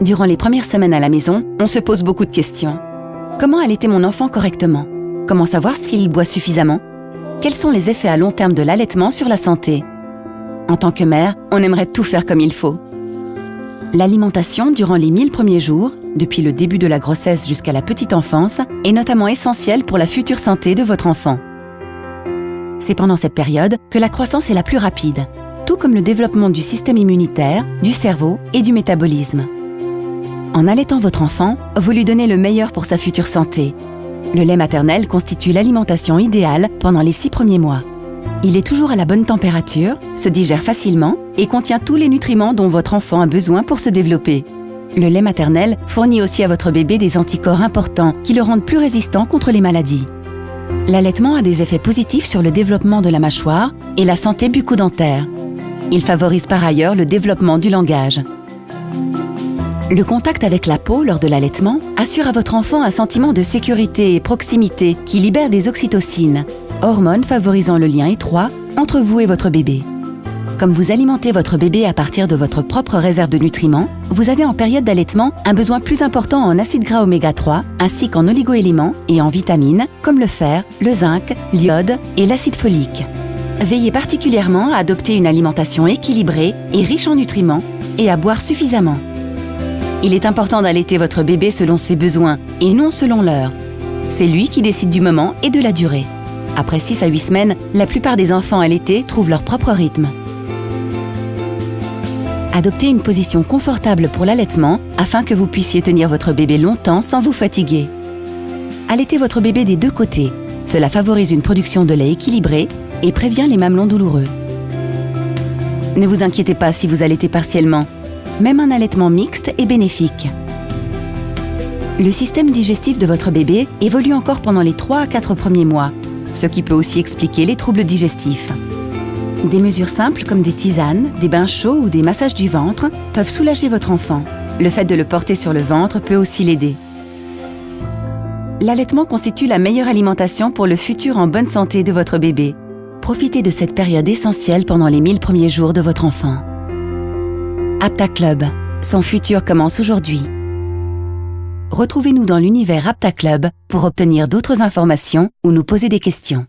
Durant les premières semaines à la maison, on se pose beaucoup de questions. Comment allaiter mon enfant correctement? Comment savoir s'il boit suffisamment? Quels sont les effets à long terme de l'allaitement sur la santé? En tant que mère, on aimerait tout faire comme il faut. L'alimentation durant les 1000 premiers jours, depuis le début de la grossesse jusqu'à la petite enfance, est notamment essentielle pour la future santé de votre enfant. C'est pendant cette période que la croissance est la plus rapide, tout comme le développement du système immunitaire, du cerveau et du métabolisme. En allaitant votre enfant, vous lui donnez le meilleur pour sa future santé. Le lait maternel constitue l'alimentation idéale pendant les 6 premiers mois. Il est toujours à la bonne température, se digère facilement et contient tous les nutriments dont votre enfant a besoin pour se développer. Le lait maternel fournit aussi à votre bébé des anticorps importants qui le rendent plus résistant contre les maladies. L'allaitement a des effets positifs sur le développement de la mâchoire et la santé bucco-dentaire. Il favorise par ailleurs le développement du langage. Le contact avec la peau lors de l'allaitement assure à votre enfant un sentiment de sécurité et proximité qui libère des oxytocines, hormones favorisant le lien étroit entre vous et votre bébé. Comme vous alimentez votre bébé à partir de votre propre réserve de nutriments, vous avez en période d'allaitement un besoin plus important en acides gras oméga 3 ainsi qu'en oligoéléments et en vitamines comme le fer, le zinc, l'iode et l'acide folique. Veillez particulièrement à adopter une alimentation équilibrée et riche en nutriments et à boire suffisamment. Il est important d'allaiter votre bébé selon ses besoins et non selon l'heure. C'est lui qui décide du moment et de la durée. Après 6 à 8 semaines, la plupart des enfants allaités trouvent leur propre rythme. Adoptez une position confortable pour l'allaitement afin que vous puissiez tenir votre bébé longtemps sans vous fatiguer. Allaitez votre bébé des 2 côtés. Cela favorise une production de lait équilibrée et prévient les mamelons douloureux. Ne vous inquiétez pas si vous allaitez partiellement. Même un allaitement mixte est bénéfique. Le système digestif de votre bébé évolue encore pendant les 3 à 4 premiers mois, ce qui peut aussi expliquer les troubles digestifs. Des mesures simples comme des tisanes, des bains chauds ou des massages du ventre peuvent soulager votre enfant. Le fait de le porter sur le ventre peut aussi l'aider. L'allaitement constitue la meilleure alimentation pour le futur en bonne santé de votre bébé. Profitez de cette période essentielle pendant les 1000 premiers jours de votre enfant. Apta Club, son futur commence aujourd'hui. Retrouvez-nous dans l'univers Apta Club pour obtenir d'autres informations ou nous poser des questions.